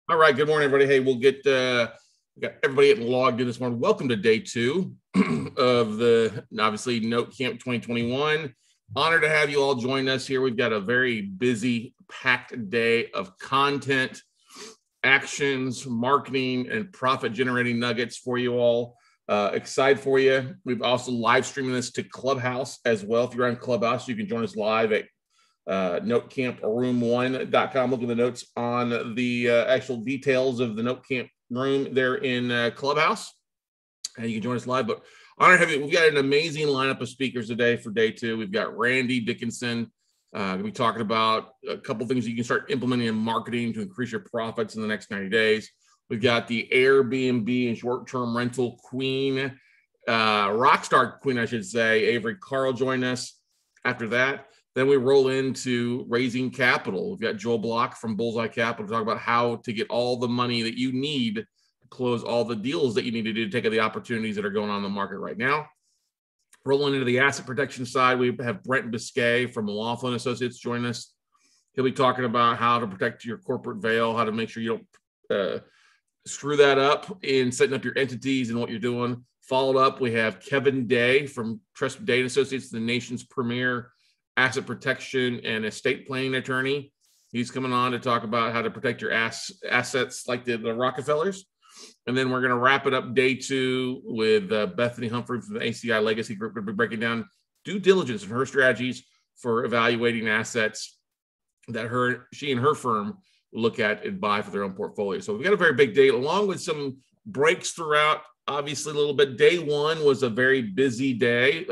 All right. Good morning, everybody. Hey, we got everybody getting logged in this morning. Welcome to day two of the obviously Note Camp 2021. Honored to have you all join us here. We've got a very busy, packed day of content, actions, marketing, and profit generating nuggets for you all. Excited for you. We've also live streaming this to Clubhouse as well. If you're on Clubhouse, you can join us live at notecamproom1.com. Look at the notes on the actual details of the Note Camp room there in Clubhouse, and you can join us live. But honored to have you. We've got an amazing lineup of speakers today for day two. We've got Randy Dickinson. We'll be talking about a couple things you can start implementing in marketing to increase your profits in the next 90 days. We've got the Airbnb and short-term rental queen, rockstar queen, I should say, Avery Carl join us. After that, then we roll into raising capital. We've got Joel Block from Bullseye Capital to talk about how to get all the money that you need to close all the deals that you need to do to take the opportunities that are going on in the market right now. Rolling into the asset protection side, we have Brent Biscay from Laughlin Associates join us. He'll be talking about how to protect your corporate veil, how to make sure you don't screw that up in setting up your entities and what you're doing. Followed up, we have Kevin Day from Trust Data Associates, the nation's premier asset protection and estate planning attorney. He's coming on to talk about how to protect your assets like the Rockefellers. And then we're going to wrap it up day two with Bethany Humphrey from the ACI Legacy Group. We'll be breaking down due diligence and her strategies for evaluating assets that she and her firm look at and buy for their own portfolio. So we've got a very big day, along with some breaks throughout. Obviously, a little bit. Day one was a very busy day.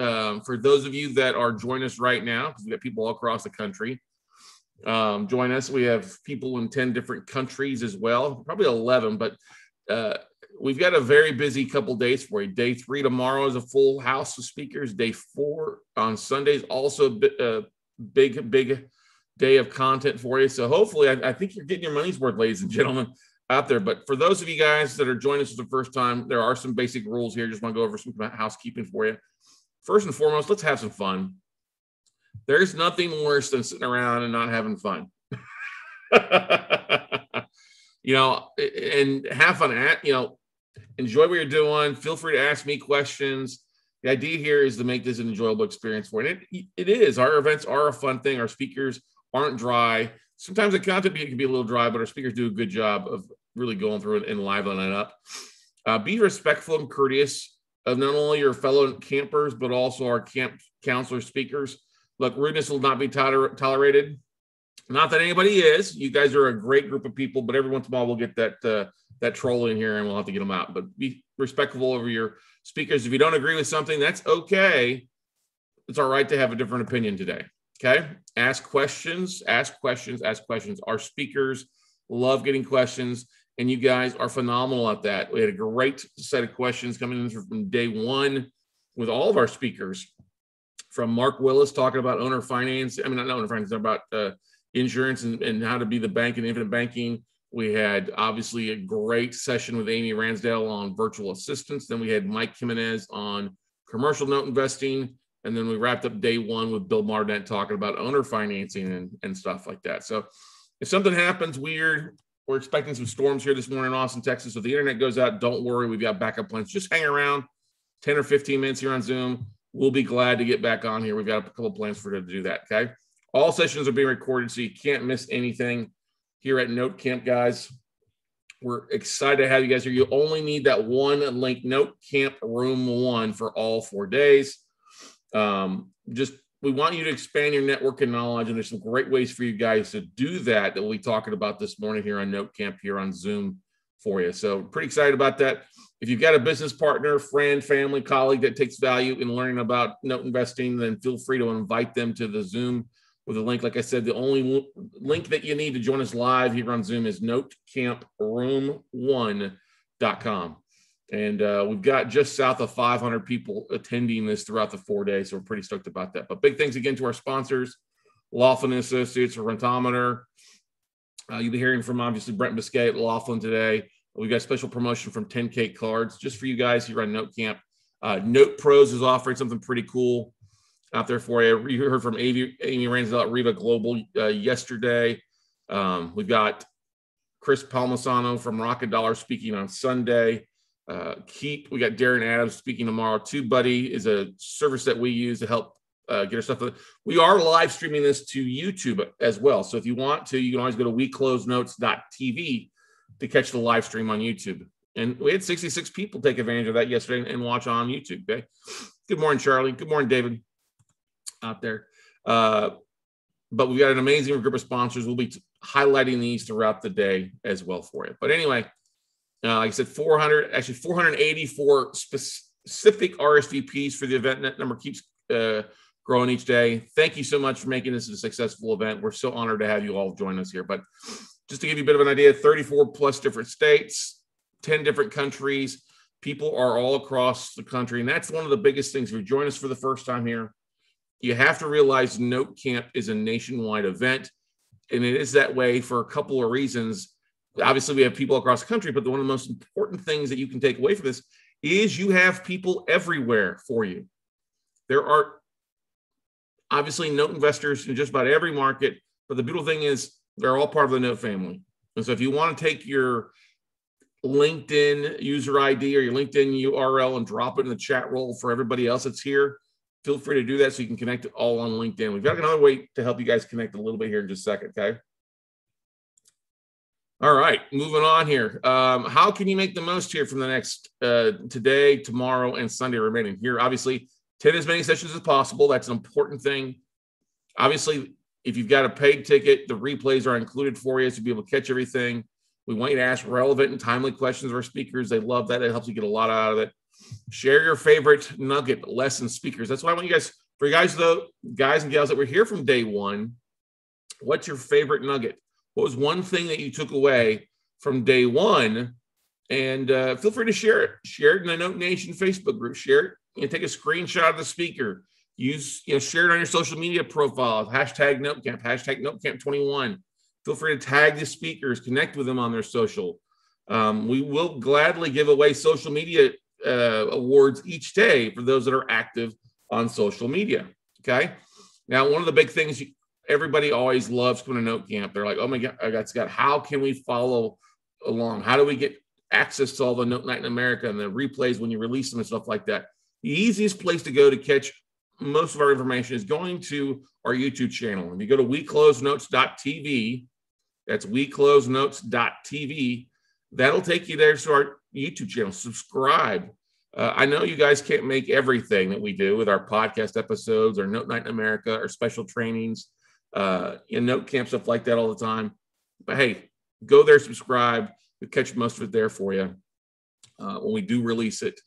For those of you that are joining us right now, because we've got people all across the country join us. We have people in 10 different countries as well, probably 11, but we've got a very busy couple days for you. Day three tomorrow is a full house of speakers. Day four on Sundays, also a big day of content for you. So hopefully, I think you're getting your money's worth, ladies and gentlemen, out there. But for those of you guys that are joining us for the first time, there are some basic rules here. Just want to go over some housekeeping for you. First and foremost, let's have some fun. There's nothing worse than sitting around and not having fun. And have fun. Enjoy what you're doing. Feel free to ask me questions. The idea here is to make this an enjoyable experience for you. And it is. Our events are a fun thing. Our speakers aren't dry. Sometimes the content can be a little dry, but our speakers do a good job of really going through it and liveling it up. Be respectful and courteous of not only your fellow campers, but also our camp counselor speakers. Look, rudeness will not be tolerated. Not that anybody is. You guys are a great group of people, but every once in a while we'll get that troll in here and we'll have to get them out. But be respectful over your speakers. If you don't agree with something, that's okay. It's all right to have a different opinion today. Okay? Ask questions. Our speakers love getting questions, and you guys are phenomenal at that. We had a great set of questions coming in from day one with all of our speakers, from Mark Willis talking about owner finance. I mean, not owner finance, about insurance and how to be the bank and infinite banking. We had obviously a great session with Amy Ransdale on virtual assistants. Then we had Mike Jimenez on commercial note investing. And then we wrapped up day one with Bill Mardet talking about owner financing and stuff like that. So if something happens weird, we're expecting some storms here this morning in Austin, Texas. If the internet goes out, don't worry. We've got backup plans. Just hang around 10 or 15 minutes here on Zoom. We'll be glad to get back on here. We've got a couple of plans for to do that, okay? All sessions are being recorded, so you can't miss anything here at Note Camp, guys. We're excited to have you guys here. You only need that one link, Note Camp Room 1, for all 4 days. We want you to expand your network and knowledge, and there's some great ways for you guys to do that we'll be talking about this morning here on Note Camp here on Zoom for you. So pretty excited about that. If you've got a business partner, friend, family, colleague that takes value in learning about note investing, then feel free to invite them to the Zoom with a link. Like I said, the only link that you need to join us live here on Zoom is notecamproom1.com. And we've got just south of 500 people attending this throughout the 4 days. So we're pretty stoked about that. But big thanks again to our sponsors, Laughlin Associates, Rentometer. You'll be hearing from, obviously, Brent Biscay at Laughlin today. We've got a special promotion from 10K Cards just for you guys here on Note Camp. Note Pros is offering something pretty cool out there for you. You heard from Amy Ransdell at Riva Global yesterday. We've got Chris Palmisano from Rocket Dollar speaking on Sunday. We got Darren Adams speaking tomorrow. TubeBuddy is a service that we use to help get our stuff. We are live streaming this to YouTube as well. So if you want to, you can always go to weclosenotes.tv to catch the live stream on YouTube. And we had 66 people take advantage of that yesterday and watch on YouTube. Okay. Good morning, Charlie. Good morning, David, out there. But we've got an amazing group of sponsors. We'll be highlighting these throughout the day as well for you. But anyway, like I said, 484 specific RSVPs for the event. That number keeps growing each day. Thank you so much for making this a successful event. We're so honored to have you all join us here. But just to give you a bit of an idea, 34 plus different states, 10 different countries. People are all across the country. And that's one of the biggest things. If you join us for the first time here, you have to realize Note Camp is a nationwide event. And it is that way for a couple of reasons. Obviously, we have people across the country, but one of the most important things that you can take away from this is you have people everywhere for you. There are obviously note investors in just about every market, but the beautiful thing is they're all part of the Note family. And so if you want to take your LinkedIn user ID or your LinkedIn URL and drop it in the chat roll for everybody else that's here, feel free to do that so you can connect it all on LinkedIn. We've got another way to help you guys connect a little bit here in just a second, okay? All right, moving on here. How can you make the most here from the next today, tomorrow, and Sunday remaining? Here, obviously, 10 as many sessions as possible. That's an important thing. Obviously, if you've got a paid ticket, the replays are included for you to be able to catch everything. We want you to ask relevant and timely questions of our speakers. They love that. It helps you get a lot out of it. Share your favorite nugget, lesson speakers. That's why I want you guys, for you guys, though, guys and gals that were here from day one, what's your favorite nugget? What was one thing that you took away from day one? And feel free to share it. Share it in the Note Nation Facebook group. Share it. Take a screenshot of the speaker. Share it on your social media profile. Hashtag NoteCamp, hashtag NoteCamp21. Feel free to tag the speakers, connect with them on their social. We will gladly give away social media awards each day for those that are active on social media. Okay. Now, one of the big things everybody always loves coming to Note Camp. They're like, oh my God, Scott, how can we follow along? How do we get access to all the Note Night in America and the replays when you release them and stuff like that? The easiest place to go to catch most of our information is going to our YouTube channel. If you go to weclosenotes.tv, that's weclosenotes.tv, that'll take you there to our YouTube channel. Subscribe. I know you guys can't make everything that we do with our podcast episodes, our Note Night in America, our special trainings, Note Camp, stuff like that all the time. But hey, go there, subscribe. We catch most of it there for you when we do release it.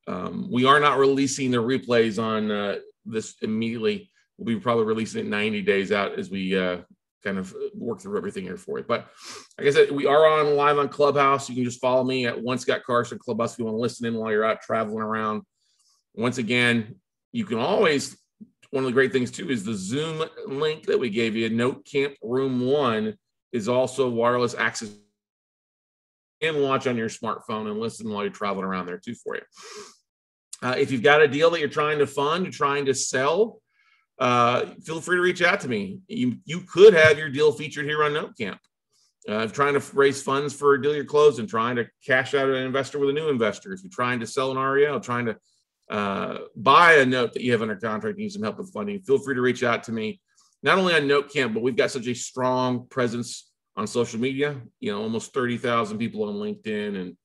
We are not releasing the replays on this immediately. We'll be probably releasing it 90 days out as we kind of work through everything here for you. But like I said, we are on live on Clubhouse. You can just follow me at One Scott Carson Clubhouse if you want to listen in while you're out traveling around. Once again, you can always, one of the great things too is the Zoom link that we gave you. Note Camp Room 1 is also wireless access. And watch on your smartphone and listen while you're traveling around there too for you. If you've got a deal that you're trying to fund, you're trying to sell, feel free to reach out to me. You could have your deal featured here on Note Camp. Trying to raise funds for a deal you're closing, trying to cash out an investor with a new investor. If you're trying to sell an REO, trying to buy a note that you have under contract, need some help with funding, feel free to reach out to me. Not only on Note Camp, but we've got such a strong presence on social media, almost 30,000 people on LinkedIn and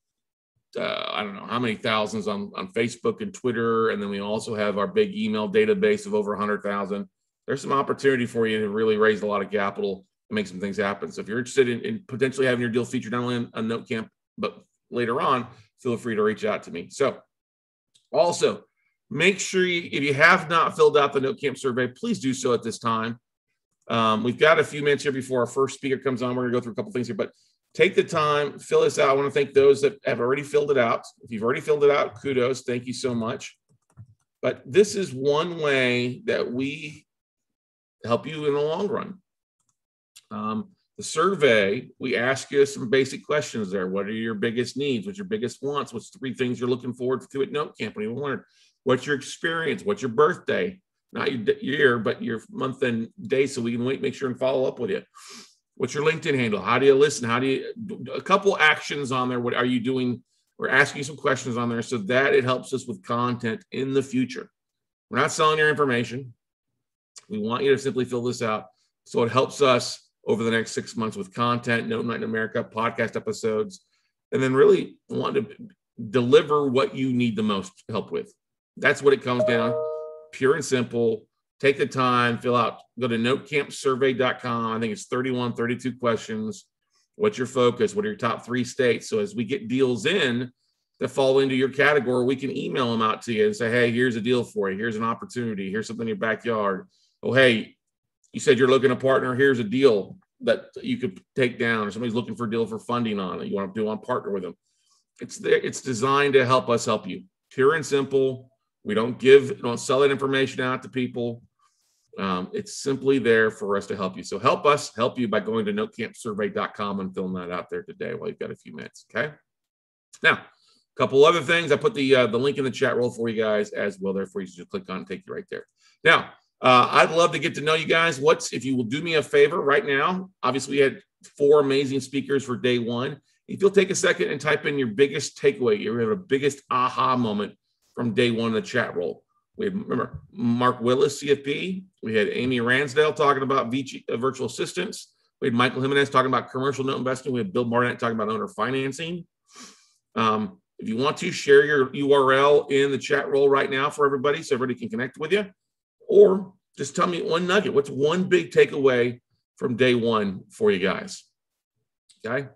I don't know how many thousands on Facebook and Twitter. And then we also have our big email database of over 100,000. There's some opportunity for you to really raise a lot of capital and make some things happen. So if you're interested in potentially having your deal featured not only on Note Camp, but later on, feel free to reach out to me. So also make sure if you have not filled out the Note Camp survey, please do so at this time. We've got a few minutes here before our first speaker comes on. We're going to go through a couple things here, but take the time, fill this out. I want to thank those that have already filled it out. If you've already filled it out, kudos. Thank you so much. But this is one way that we help you in the long run. The survey, we ask you some basic questions there. What are your biggest needs? What's your biggest wants? What's 3 things you're looking forward to at Note Camp? What do you want? What's your experience? What's your birthday? Not your year, but your month and day, so we can make sure and follow up with you. What's your LinkedIn handle? How do you listen? How do you a couple actions on there? What are you doing? We're asking you some questions on there so that it helps us with content in the future. We're not selling your information. We want you to simply fill this out so it helps us over the next 6 months with content, Note Night in America, podcast episodes, and then really want to deliver what you need the most help with. That's what it comes down. Pure and simple. Take the time, fill out, go to notecampsurvey.com. I think it's 32 questions. What's your focus? What are your top 3 states? So as we get deals in that fall into your category, we can email them out to you and say, hey, here's a deal for you. Here's an opportunity. Here's something in your backyard. Oh, hey, you said you're looking to partner. Here's a deal that you could take down, or somebody's looking for a deal for funding on it. You want to partner with them. It's there. It's designed to help us help you. Pure and simple. We don't sell that information out to people. It's simply there for us to help you. So help us help you by going to notecampsurvey.com and filling that out there today while you've got a few minutes. Okay. Now, a couple other things. I put the link in the chat roll for you guys as well there for you to just click on and take you right there. Now, I'd love to get to know you guys. If you will do me a favor right now, obviously we had 4 amazing speakers for day 1. If you'll take a second and type in your biggest takeaway, your biggest aha moment from day 1 in the chat roll. We had, remember, Mark Willis, CFP. We had Amy Ransdale talking about virtual assistants. We had Michael Jimenez talking about commercial note investing. We had Bill Barnett talking about owner financing. If you want to, share your URL in the chat roll right now for everybody so everybody can connect with you. Or just tell me one nugget. What's one big takeaway from day 1 for you guys? Okay.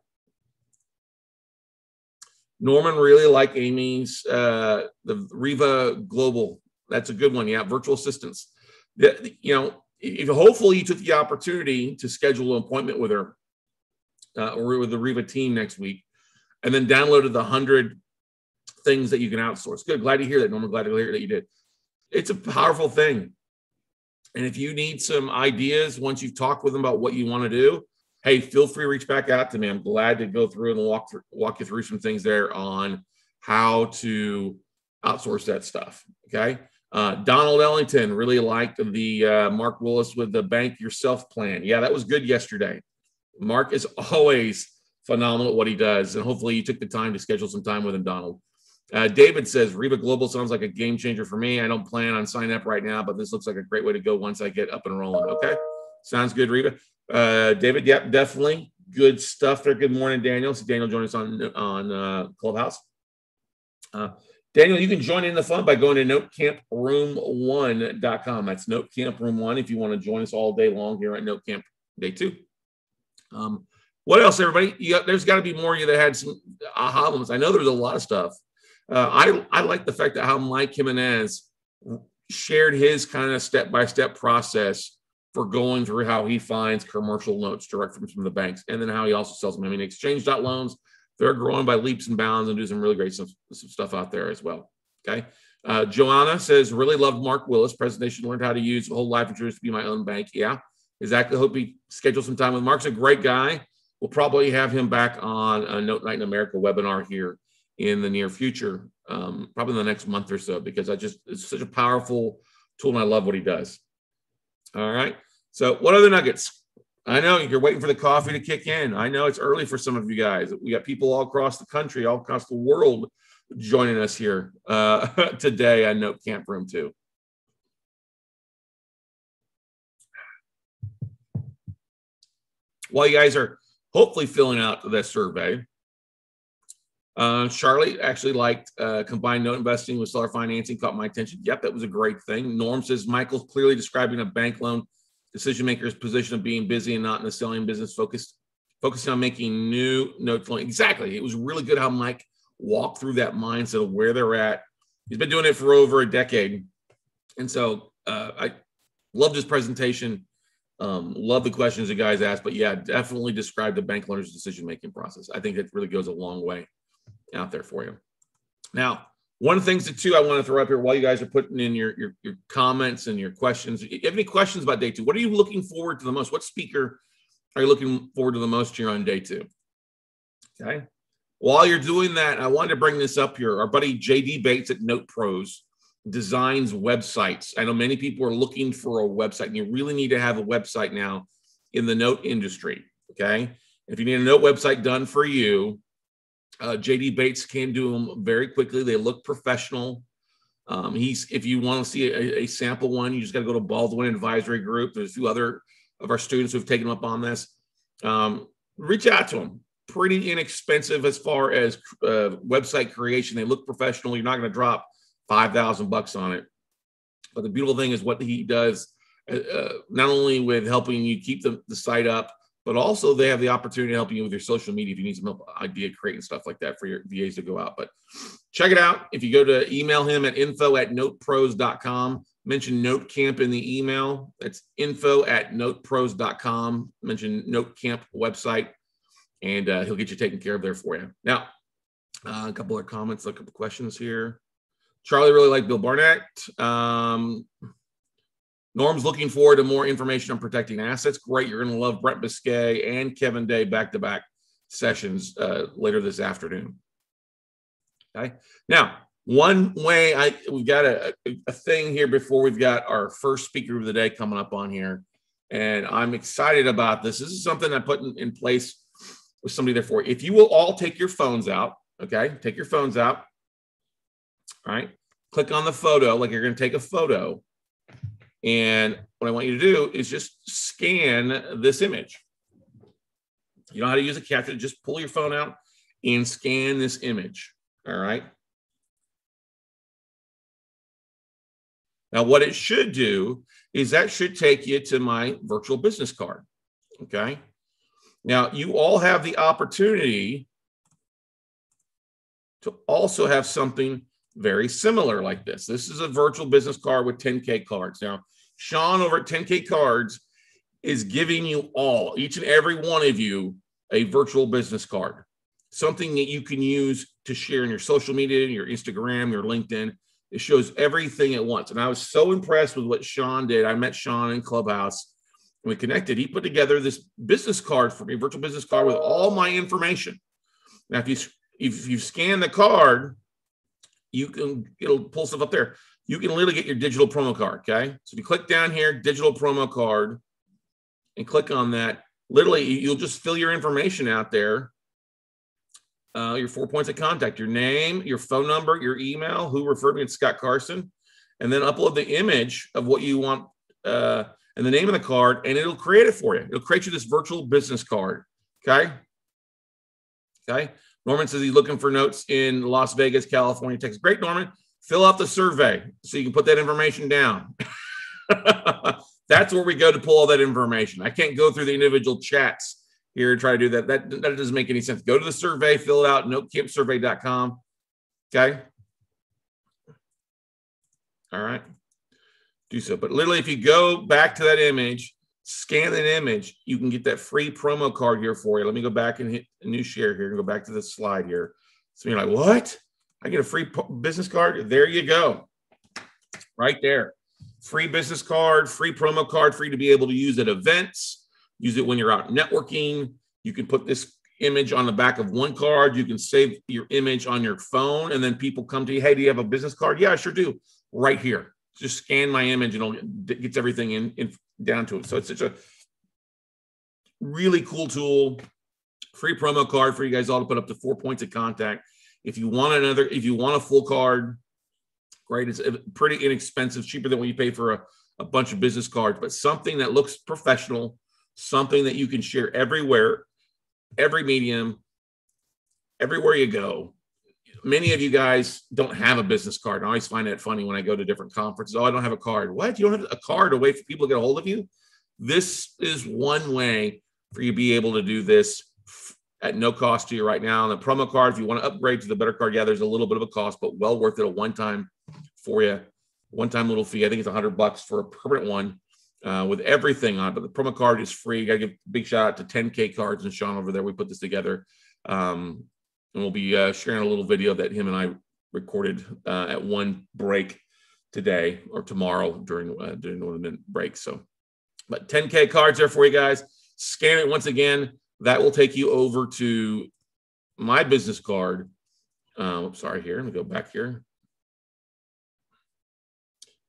Norman really liked Amy's, the Riva Global. That's a good one. Yeah, virtual assistants. If hopefully you took the opportunity to schedule an appointment with her or with the Riva team next week, and then downloaded the 100 things that you can outsource. Good. Glad to hear that, Norman. Glad to hear that you did. It's a powerful thing. And if you need some ideas once you've talked with them about what you want to do, hey, feel free to reach back out to me. I'm glad to go through and walk you through some things there on how to outsource that stuff. Okay. Donald Ellington really liked the Mark Willis with the Bank Yourself plan. Yeah, that was good yesterday. Mark is always phenomenal at what he does. And hopefully you took the time to schedule some time with him, Donald. David says, Riva Global sounds like a game changer for me. I don't plan on signing up right now, but this looks like a great way to go once I get up and rolling. Okay. Sounds good, Riva. David, yep, definitely good stuff there. Good morning, Daniel. So Daniel joined us on Clubhouse. Daniel, you can join in the fun by going to notecamproom1.com. That's notecamproom1 if you want to join us all day long here at Notecamp Day 2. What else, everybody? There's got to be more of you that had some aha moments. I know there's a lot of stuff. I like the fact that how Mike Jimenez shared his kind of step-by-step process for going through how he finds commercial notes direct from some of the banks, and then how he also sells them. I mean, exchange.loans, they're growing by leaps and bounds and do some really great some stuff out there as well. Okay. Joanna says, really loved Mark Willis' presentation, learned how to use whole life insurance to be my own bank. Yeah, exactly. Hope he schedules some time with Mark's a great guy. We'll probably have him back on a Note Night in America webinar here in the near future, probably in the next month or so, because it's such a powerful tool and I love what he does. All right. So what other nuggets? I know you're waiting for the coffee to kick in. I know it's early for some of you guys. We got people all across the country, all across the world joining us here today on Note Camp Room 2. While you guys are hopefully filling out that survey, Charlie actually liked combined note investing with seller financing, caught my attention. Yep, that was a great thing. Norm says, Michael's clearly describing a bank loan decision maker's position of being busy and not in the selling business, focusing on making new note flowing. Exactly. It was really good how Mike walked through that mindset of where they're at. He's been doing it for over a decade. And so I loved his presentation. Love the questions you guys asked, but yeah, definitely describe the bank loaner's decision-making process. I think it really goes a long way out there for you. Now, one of the things that too I want to throw up here while you guys are putting in your comments and your questions. If you have any questions about day 2, what are you looking forward to the most? What speaker are you looking forward to the most here on day 2? Okay. While you're doing that, I wanted to bring this up here. Our buddy JD Bates at Note Pros designs websites. I know many people are looking for a website, and you really need to have a website now in the note industry Okay. If you need a note website done for you, JD Bates can do them very quickly. They look professional. If you want to see a sample one, you just got to go to Baldwin Advisory Group. There's a few other of our students who've taken up on this. Reach out to them. Pretty inexpensive as far as website creation. They look professional. You're not going to drop $5,000 on it. But the beautiful thing is what he does, not only with helping you keep the site up, but also they have the opportunity to help you with your social media if you need some help, idea creating stuff like that for your VAs to go out. But check it out. If you go to email him at info@notepros.com, mention Note Camp in the email. That's info@notepros.com. Mention Note Camp website, and he'll get you taken care of there for you. Now, a couple of comments, a couple of questions here. Charlie really liked Bill Barnett. Norm's looking forward to more information on protecting assets. Great. You're going to love Brent Biscay and Kevin Day back-to-back sessions later this afternoon. Okay. Now, one way we've got a thing here before we've got our first speaker of the day coming up on here, and I'm excited about this. This is something I put in place with somebody there for you. If you will all take your phones out, okay? Take your phones out. All right. Click on the photo like you're going to take a photo. And what I want you to do is just scan this image. You know how to use a capture. Just pull your phone out and scan this image. All right. Now, what it should do is that should take you to my virtual business card. Okay. Now, you all have the opportunity to also have something very similar like this. This is a virtual business card with 10K cards. Now, Sean over at 10K Cards is giving you all, each and every one of you, a virtual business card, something that you can use to share in your social media, your Instagram, your LinkedIn. It shows everything at once. And I was so impressed with what Sean did. I met Sean in Clubhouse and we connected. He put together this business card for me, virtual business card with all my information. Now, if you scan the card, it'll pull stuff up there. You can literally get your digital promo card, okay? So if you click down here, digital promo card, and click on that, literally you'll just fill your information out there, your 4 points of contact, your name, your phone number, your email, who referred me, it's Scott Carson, and then upload the image of what you want and the name of the card, and it'll create it for you. It'll create you this virtual business card, okay? Okay. Norman says he's looking for notes in Las Vegas, California, Texas. Great, Norman. Fill out the survey so you can put that information down. That's where we go to pull all that information. I can't go through the individual chats here and try to do that. That doesn't make any sense. Go to the survey, fill it out, notecampsurvey.com. Okay. All right. Do so. But literally, if you go back to that image, scan that image, you can get that free promo card here for you. Let me go back and hit a new share here and go back to this slide here. So you're like, what? I get a free business card? There you go. Right there. Free business card, free promo card for you to be able to use at events, use it when you're out networking. You can put this image on the back of one card. You can save your image on your phone, and then people come to you, hey, do you have a business card? Yeah, I sure do. Right here. Just scan my image and it gets everything in down to it. So it's such a really cool tool. Free promo card for you guys all to put up to 4 points of contact. If you want a full card, great. It's pretty inexpensive, cheaper than what you pay for a bunch of business cards, but something that looks professional, something that you can share everywhere, every medium, everywhere you go. Many of you guys don't have a business card. I always find that funny when I go to different conferences. Oh, I don't have a card. What? You don't have a card, a way for people to get a hold of you? This is one way for you to be able to do this at no cost to you right now. And the promo card, if you want to upgrade to the better card, yeah, there's a little bit of a cost, but well worth it. A one-time for you, one-time little fee. I think it's $100 for a permanent one with everything on it. But the promo card is free. You got to give a big shout out to 10K Cards and Sean over there. We put this together. And we'll be sharing a little video that him and I recorded at one break today or tomorrow during one of the breaks. So, but 10K Cards there for you guys. Scan it once again. That will take you over to my business card. Sorry, here. Let me go back here.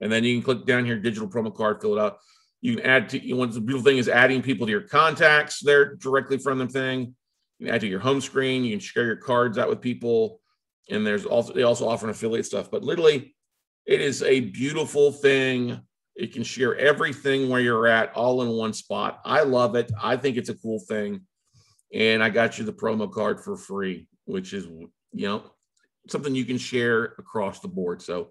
And then you can click down here, digital promo card, fill it out. You can add to, one of the beautiful thing is adding people to your contacts there directly from the thing. You can add to your home screen. You can share your cards out with people. And they also offer an affiliate stuff. But literally, it is a beautiful thing. You can share everything where you're at all in one spot. I love it. I think it's a cool thing. And I got you the promo card for free, which is, something you can share across the board. So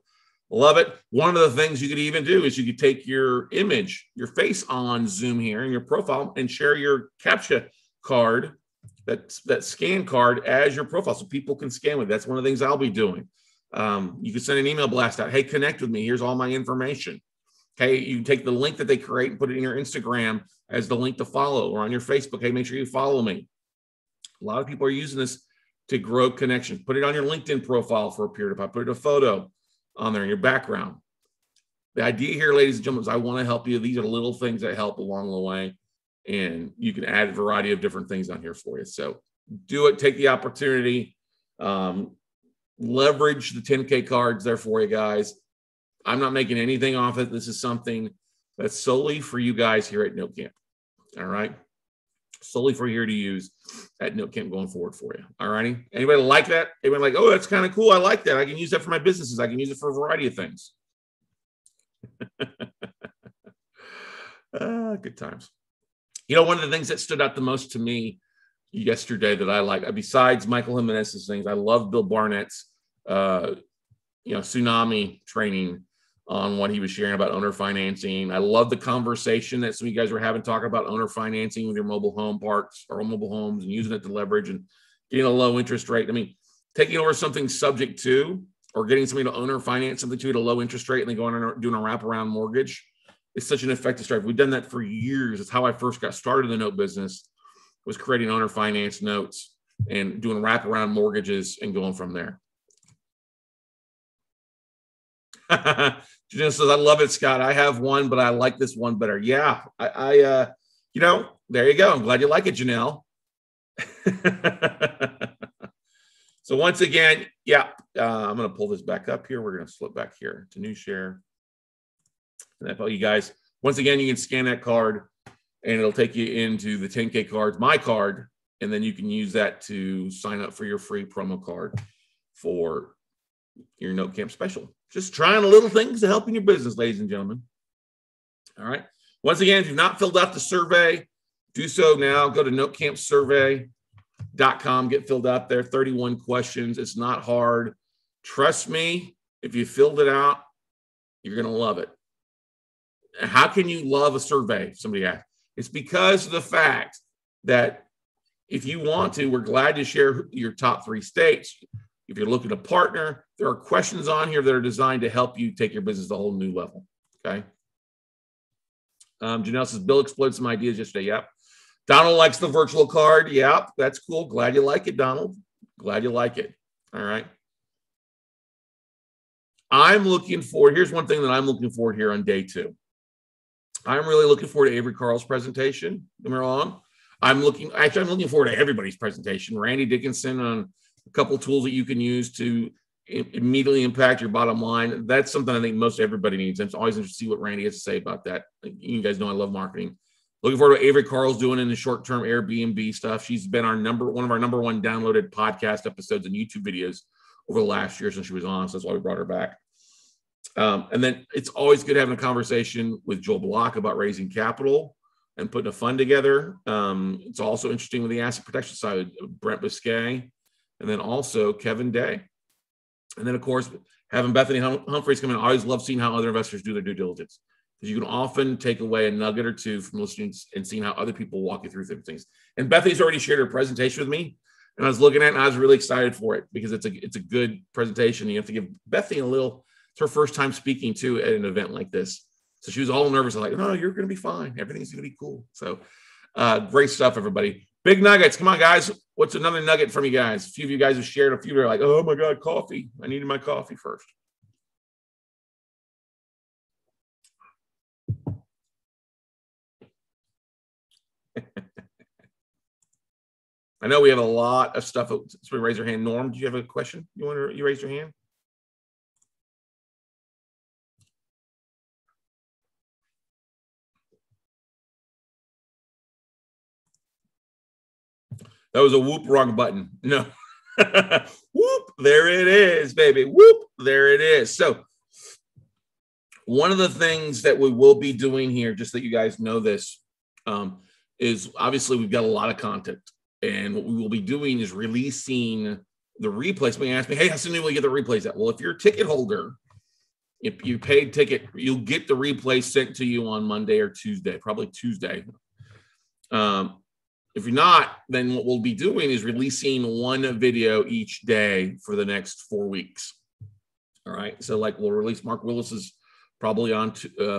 love it. One of the things you could even do is you could take your image, your face on Zoom here in your profile and share your CAPTCHA card, that scan card as your profile so people can scan with it. That's one of the things I'll be doing. You can send an email blast out. Hey, connect with me. Here's all my information. Okay, you can take the link that they create and put it in your Instagram as the link to follow, or on your Facebook. Hey, make sure you follow me. A lot of people are using this to grow connections. Put it on your LinkedIn profile for a period of time. Put a photo on there in your background. The idea here, ladies and gentlemen, is I want to help you. These are little things that help along the way. And you can add a variety of different things on here for you. So do it. Take the opportunity. Leverage the 10K cards there for you guys. I'm not making anything off it. This is something that's solely for you guys here at Note Camp. All right. Solely for here to use at Note Camp going forward for you. All righty. Anybody like that? Anybody like, oh, that's kind of cool. I like that. I can use that for my businesses. I can use it for a variety of things. Good times. One of the things that stood out the most to me yesterday that I like, besides Michael Jimenez's things, I love Bill Barnett's, tsunami training on what he was sharing about owner financing. I love the conversation that some of you guys were having, talking about owner financing with your mobile home parks or mobile homes and using it to leverage and getting a low interest rate. I mean, taking over something subject to or getting somebody to owner finance something to at a low interest rate and then going and doing a wraparound mortgage is such an effective strategy. We've done that for years. It's how I first got started in the note business, was creating owner finance notes and doing wraparound mortgages and going from there. Janelle says, I love it, Scott. I have one, but I like this one better. Yeah, there you go. I'm glad you like it, Janelle. So once again, I'm going to pull this back up here. We're going to flip back here to new share. And that's all you guys. Once again, you can scan that card and it'll take you into the 10K cards, my card, and then you can use that to sign up for your free promo card for your Note Camp special. Just trying little things to help in your business, ladies and gentlemen. All right. Once again, if you've not filled out the survey, do so now. Go to notecampsurvey.com. Get filled out there. 31 questions. It's not hard. Trust me, if you filled it out, you're going to love it. How can you love a survey? Somebody asked. It's because of the fact that if you want to, we're glad to share your top 3 states. If you're looking to partner, there are questions on here that are designed to help you take your business to a whole new level. Okay. Janelle says, Bill exploded some ideas yesterday. Yep. Donald likes the virtual card. Yep. That's cool. Glad you like it, Donald. Glad you like it. All right. Here's one thing that I'm looking forward here on day 2. I'm really looking forward to Avery Carl's presentation. Don't get me wrong. I'm looking forward to everybody's presentation. Randy Dickinson on a couple tools that you can use to immediately impact your bottom line. That's something I think most everybody needs. I'm always interested to see what Randy has to say about that. You guys know I love marketing. Looking forward to what Avery Carl's doing in the short-term Airbnb stuff. She's been one of our number 1 downloaded podcast episodes and YouTube videos over the last year since she was on. So that's why we brought her back. And then it's always good having a conversation with Joel Block about raising capital and putting a fund together. It's also interesting with the asset protection side, Brent Biscay, and then also Kevin Day. And then, of course, having Bethany Humphreys come in. I always love seeing how other investors do their due diligence, because you can often take away a nugget or two from listening and seeing how other people walk you through things. And Bethany's already shared her presentation with me, and I was looking at it, and I was really excited for it because it's a good presentation. You have to give Bethany it's her first time speaking too at an event like this. So she was all nervous. I was like, no, you're going to be fine. Everything's going to be cool. So great stuff, everybody. Big nuggets. Come on, guys. What's another nugget from you guys? A few of you guys have shared. A few are like, oh, my God, coffee. I needed my coffee first. I know we have a lot of stuff. Somebody raise your hand. Norm, do you have a question? You raise your hand? That was a whoop, wrong button. No. Whoop, there it is, baby. Whoop, there it is. So one of the things that we will be doing here, just that you guys know this, is obviously we've got a lot of content. And what we will be doing is releasing the replays. Somebody asked me, hey, how soon do we get the replays at? Well, if you're a ticket holder, if you paid ticket, you'll get the replay sent to you on Monday or Tuesday, probably Tuesday. If you're not, then what we'll be doing is releasing one video each day for the next 4 weeks. All right. So like we'll release Mark Willis's probably on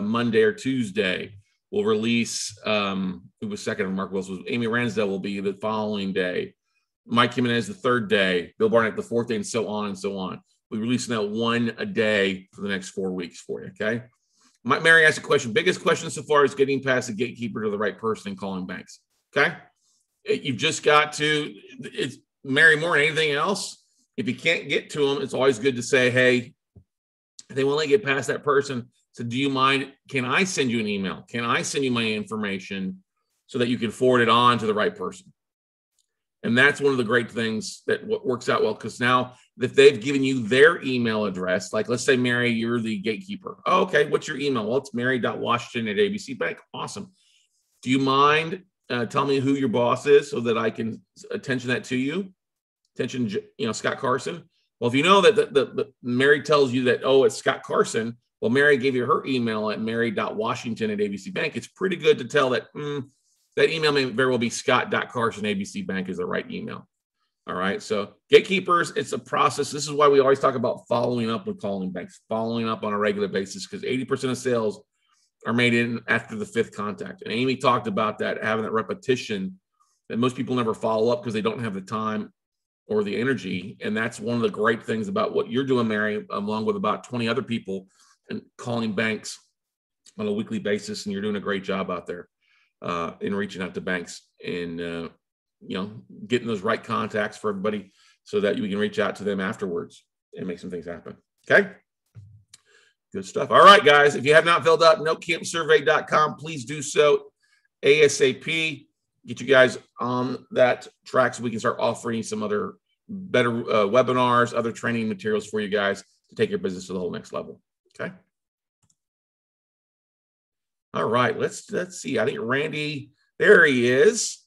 Monday or Tuesday. We'll release, who was second of Mark Willis was Amy Ransdell will be the following day. Mike Jimenez the third day, Bill Barnett the fourth day, and so on and so on. We're releasing that one a day for the next 4 weeks for you. Okay. Mary asked a question. Biggest question so far is getting past the gatekeeper to the right person and calling banks. Okay. You've just got to, it's Mary more than anything else. If you can't get to them, it's always good to say, hey, if they want to get past that person. So do you mind? Can I send you an email? Can I send you my information so that you can forward it on to the right person? And that's one of the great things that works out well, because now if they've given you their email address, like let's say, Mary, you're the gatekeeper. Oh, okay. What's your email? Well, it's mary.washington@ABC Bank. Awesome. Do you mind tell me who your boss is so that I can attention that to you? Attention, Scott Carson. Well, if you know that the Mary tells you that, oh, it's Scott Carson, well, Mary gave you her email at mary.washington@ABC Bank. It's pretty good to tell that that email may very well be scott.carson@ABC Bank is the right email. All right. So gatekeepers, it's a process. This is why we always talk about following up with calling banks, following up on a regular basis, because 80% of sales are made in after the fifth contact. And Amy talked about that, having that repetition that most people never follow up because they don't have the time or the energy. And that's one of the great things about what you're doing, Mary, along with about 20 other people, and calling banks on a weekly basis. And you're doing a great job out there in reaching out to banks and, getting those right contacts for everybody so that you can reach out to them afterwards and make some things happen. Okay. Good stuff. All right, guys. If you have not filled out notecampsurvey.com, please do so ASAP. Get you guys on that track so we can start offering some other better webinars, other training materials for you guys to take your business to the whole next level. Okay. All right. Let's see. I think Randy, there he is.